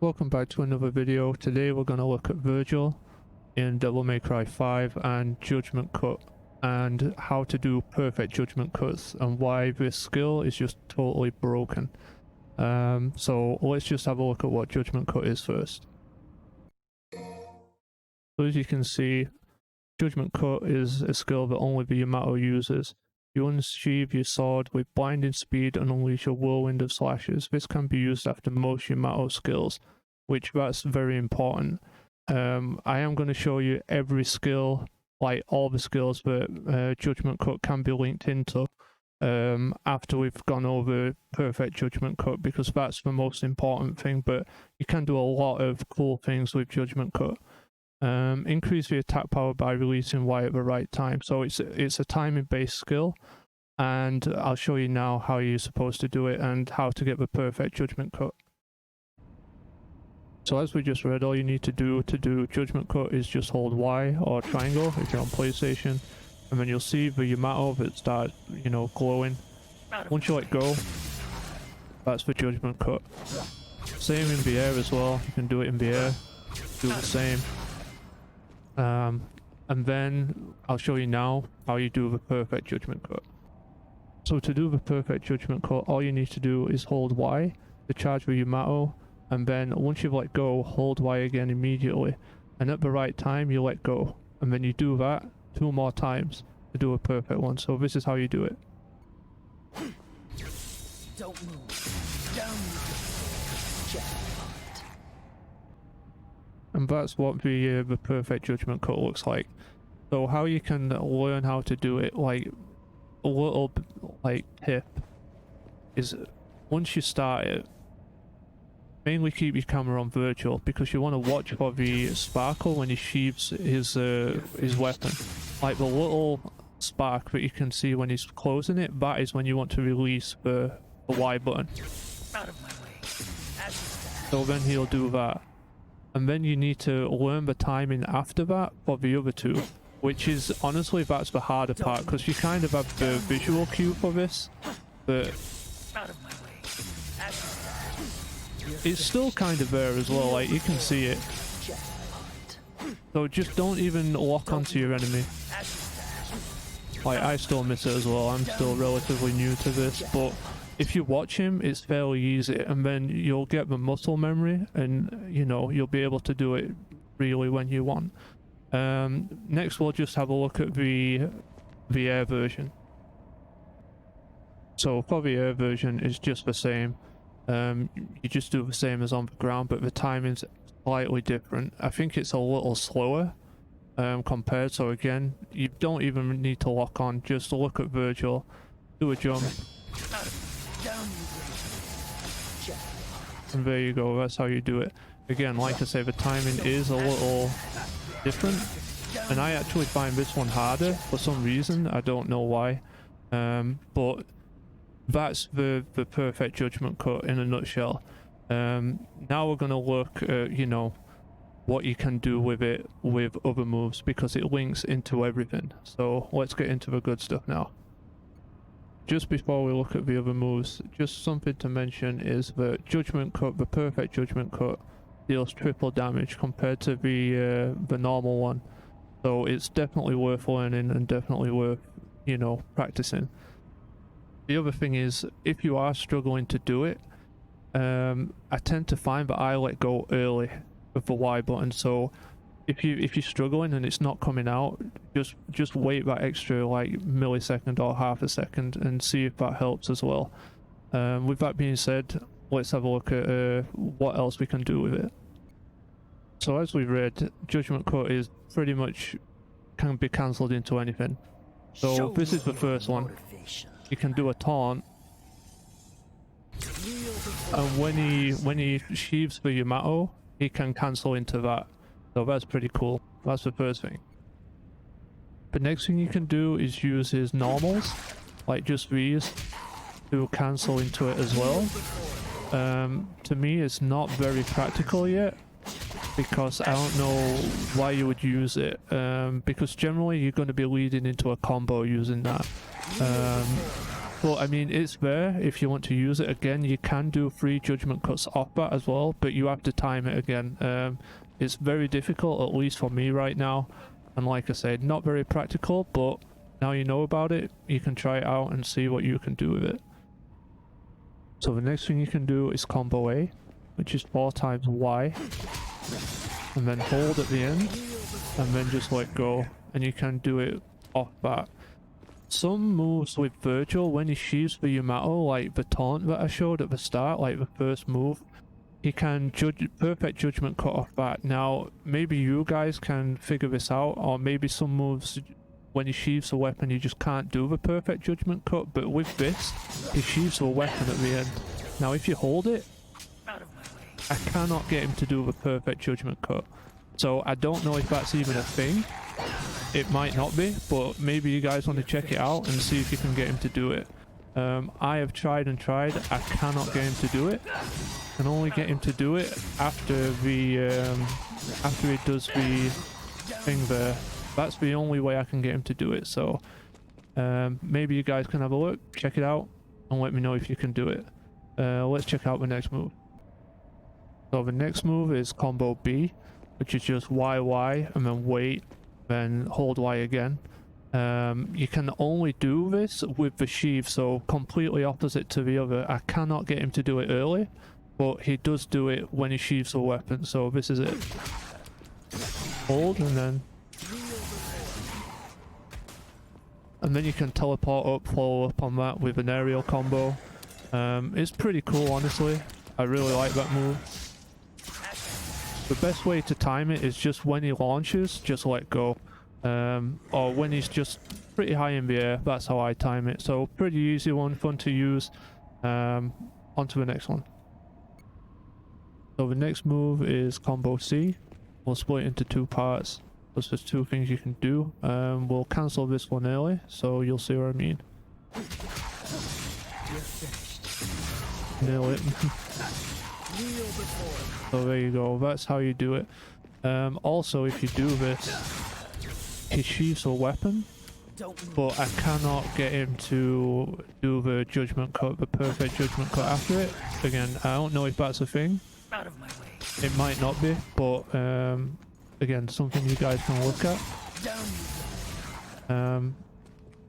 Welcome back to another video. Today we're going to look at Vergil in Devil May Cry 5 and Judgment Cut, and how to do perfect judgment cuts and why this skill is just totally broken. So let's just have a look at what Judgment Cut is first. So as you can see, Judgment Cut is a skill that only the Yamato uses. You unsheathe your sword with blinding speed and unleash a whirlwind of slashes. This can be used after most Yamato skills, which that's very important. I am going to show you every skill, like all the skills that Judgment Cut can be linked into after we've gone over perfect Judgment Cut, because that's the most important thing. But you can do a lot of cool things with Judgment Cut. Increase the attack power by releasing Y at the right time. So it's a timing based skill, and I'll show you now how you're supposed to do it and how to get the perfect Judgment Cut. So as we just read, all you need to do Judgment Cut is just hold Y or triangle if you're on PlayStation, and then you'll see the Yamato that starts, glowing. Once you let go, that's the Judgment Cut. Same in the air as well. You can do it in the air. Do the same. And then I'll show you now how you do the perfect Judgment Cut. So to do the perfect Judgment Cut, all you need to do is hold Y to charge the Yamato, and then once you've let go, hold Y again immediately, and at the right time you let go, and then you do that 2 more times to do a perfect one. So this is how you do it. Don't move. Down you go. And that's what the perfect Judgment Cut looks like. So how you can learn how to do it, like a little tip, is once you start it, mainly keep your camera on Vergil, because you want to watch for the sparkle when he sheathes his weapon. Like the little spark that you can see when he's closing it, that is when you want to release the Y button. Out of my way. So then he'll do that. And then you need to learn the timing after that for the other two, which is, honestly, that's the harder part, because you kind of have the visual cue for this, but it's still kind of there as well, like you can see it. So just don't even lock onto your enemy. Like, I still miss it as well, I'm still relatively new to this, but if you watch him, it's fairly easy, and then you'll get the muscle memory, and you'll be able to do it really when you want. Next we'll just have a look at the air version. So for the air version, it's just the same. You just do the same as on the ground, but the timing's slightly different. I think it's a little slower compared, so again, you don't even need to lock on, just look at Vergil, do a jump. And there you go, that's how you do it. Again, like I say, the timing is a little different, and I actually find this one harder for some reason, I don't know why. But that's the perfect Judgment Cut in a nutshell. Now we're going to look at, what you can do with it with other moves, because it links into everything. So let's get into the good stuff now. Just before we look at the other moves, just something to mention is that Judgment Cut, the perfect Judgment Cut, deals triple damage compared to the normal one. So it's definitely worth learning and definitely worth, practicing. The other thing is, if you are struggling to do it, I tend to find that I let go early with the Y button. So if you're struggling and it's not coming out, just wait that extra millisecond or half a second and see if that helps as well. With that being said, let's have a look at what else we can do with it. So as we read, Judgment Cut is pretty much can be cancelled into anything. So this is the first one. You can do a taunt, and when he sheathes the Yamato, he can cancel into that. So that's pretty cool. That's the first thing. The next thing you can do is use his normals, like just these, to cancel into it as well. To me, it's not very practical yet, because I don't know why you would use it. Because generally you're going to be leading into a combo using that. But I mean, it's there if you want to use it again. You can do 3 judgment cuts off that as well, but you have to time it again. It's very difficult, at least for me right now. And like I said, not very practical, but now you know about it, you can try it out and see what you can do with it. So the next thing you can do is combo A, which is 4 times Y, and then hold at the end, and then just let go, and you can do it off that. Some moves with Vergil, when he sheaves the Yamato, like the taunt that I showed at the start, like the first move, he can perfect judgment cut off that. Now, maybe you guys can figure this out, or maybe some moves, when he sheaves a weapon, you just can't do the perfect judgment cut, but with this, he sheaves a weapon at the end. Now, if you hold it, I cannot get him to do the perfect judgment cut. So I don't know if that's even a thing. It might not be, but maybe you guys want to check it out and see if you can get him to do it. I have tried and tried. I cannot get him to do it. I can only get him to do it after the after he does the thing there. That's the only way I can get him to do it. So maybe you guys can have a look, check it out, and let me know if you can do it. Let's check out the next move. So the next move is combo B, which is just YY and then wait, then hold Y again. You can only do this with the sheath, so completely opposite to the other. I cannot get him to do it early, but he does do it when he sheaves a weapon. So this is it. Hold and then you can teleport up, follow up on that with an aerial combo. It's pretty cool, honestly. I really like that move. The best way to time it is just when he launches, just let go. Or when he's just pretty high in the air, that's how I time it. So pretty easy one, fun to use. On to the next one. So the next move is combo C. We'll split it into 2 parts. There's 2 things you can do. We'll cancel this one early, so you'll see what I mean. Nail it. So there you go, that's how you do it. Also, if you do this, he sheaves a weapon, but I cannot get him to do the judgment cut, the perfect judgment cut after it. Again, I don't know if that's a thing. Out of my way. It might not be, but again, something you guys can look at.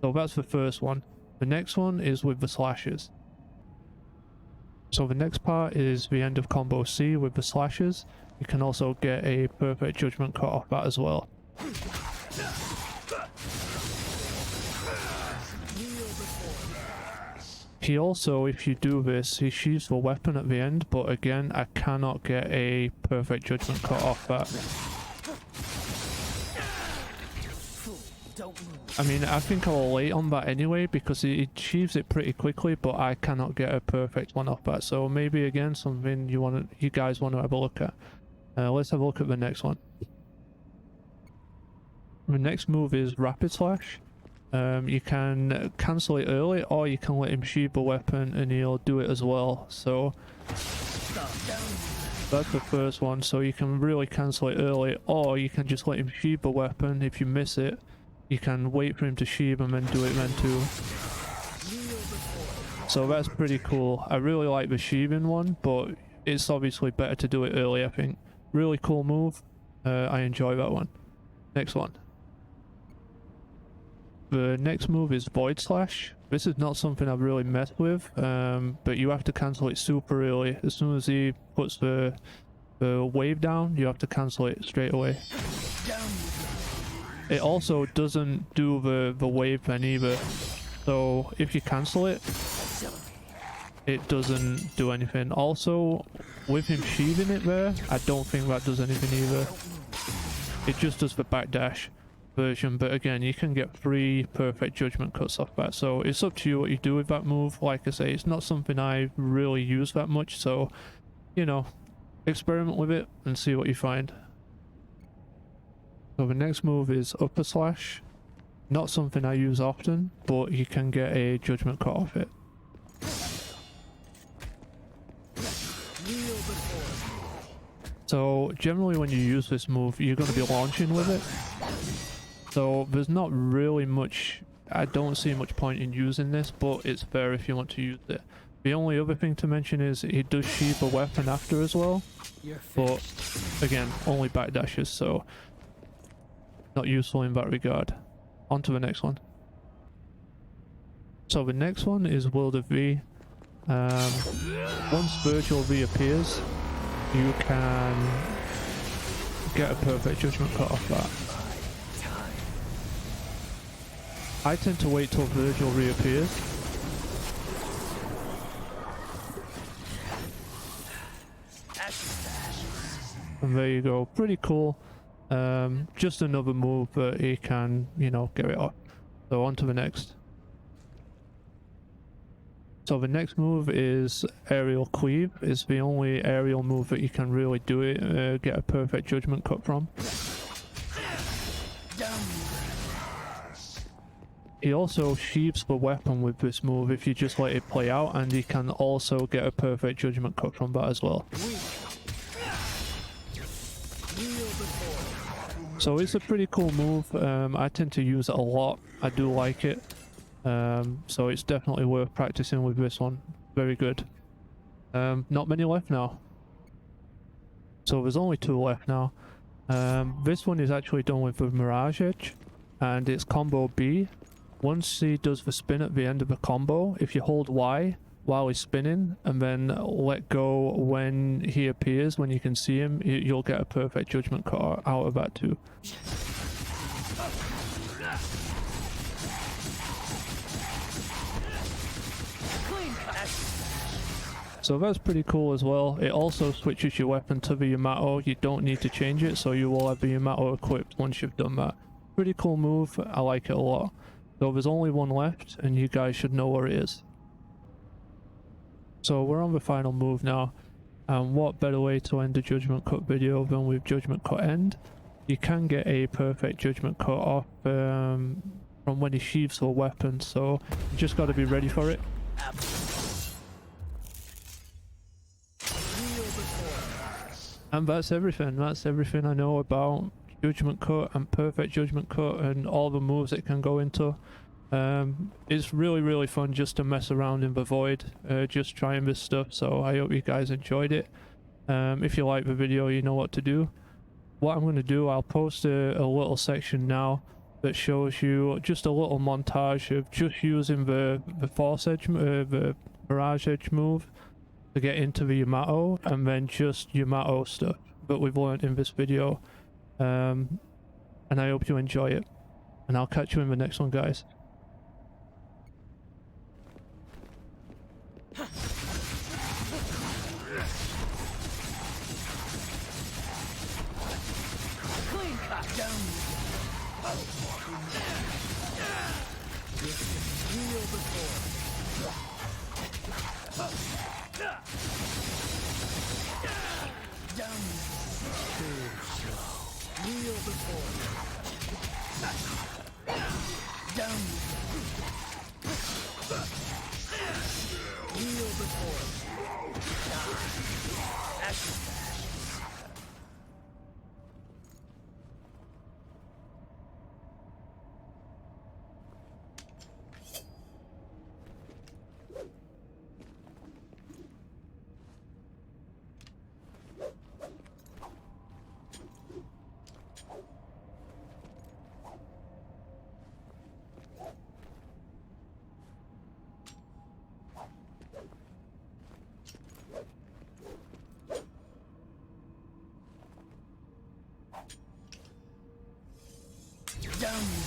So that's the first one. The next one is with the slashes. So the next part is the end of combo C with the slashes. You can also get a perfect judgment cut off that as well. He also, if you do this, he sheaves the weapon at the end, but again, I cannot get a perfect judgment cut off that. I mean, I think I'll late on that anyway, because he sheaves it pretty quickly, but I cannot get a perfect one off that. So maybe again, something you guys want to have a look at. Let's have a look at the next one. The next move is rapid slash. You can cancel it early, or you can let him sheath the weapon and he'll do it as well. So that's the first one. So you can really cancel it early, or you can just let him sheath the weapon. If you miss it, you can wait for him to sheath and then do it then too. So that's pretty cool. I really like the sheathing one, but it's obviously better to do it early, I think. Really cool move. I enjoy that one. Next one. The next move is Void Slash. This is not something I've really messed with, but you have to cancel it super early. As soon as he puts the wave down, you have to cancel it straight away. It also doesn't do the wave then either. So if you cancel it, it doesn't do anything. Also, with him sheathing it there, I don't think that does anything either. It just does the backdash version, but again, you can get 3 perfect judgment cuts off that. So it's up to you what you do with that move. Like I say, it's not something I really use that much, so, you know, experiment with it and see what you find. So the next move is upper slash. Not something I use often, but you can get a judgment cut off it. So generally when you use this move, you're going to be launching with it. So there's not really much I don't see much point in using this, but it's fair if you want to use it. The only other thing to mention is it does sheath a weapon after as well, You're but finished. again, only backdashes, so not useful in that regard. On to the next one. So the next one is World of V. Once Vergil reappears, you can get a perfect judgment cut off that. I tend to wait till Vergil reappears. And there you go, pretty cool. Just another move that he can, you know, get it off. So on to the next. So the next move is Aerial Queef. It's the only aerial move that you can really do it, get a perfect judgment cut from. He also sheaths the weapon with this move if you just let it play out, and he can also get a perfect judgment cut from that as well. So it's a pretty cool move. I tend to use it a lot. I do like it. So it's definitely worth practicing with this one. Very good. Not many left now. So there's only 2 left now. This one is actually done with the Mirage Edge, and it's combo B. Once he does the spin at the end of the combo, if you hold Y while he's spinning and then let go when he appears, when you can see him, you'll get a perfect judgment cut out of that too. So that's pretty cool as well. It also switches your weapon to the Yamato. You don't need to change it, so you will have the Yamato equipped once you've done that. Pretty cool move. I like it a lot. So there's only one left, and you guys should know where it is. So we're on the final move now. And what better way to end a Judgment Cut video than with Judgment Cut End? You can get a perfect Judgment Cut off from when he sheaths a weapon, so you just got to be ready for it. And that's everything. That's everything I know about Judgment Cut and perfect Judgment Cut and all the moves it can go into. It's really fun just to mess around in the void, just trying this stuff, so I hope you guys enjoyed it. If you like the video, you know what to do. What I'm going to do, I'll post a little section now that shows you just a little montage of just using the Force Edge, the Mirage Edge move to get into the Yamato, and then just Yamato stuff that we've learned in this video. And I hope you enjoy it, and I'll catch you in the next one, guys. Clean cut down. Kneel before. Down. Too slow. Kneel before. Down. Kneel before. Ashes. Down.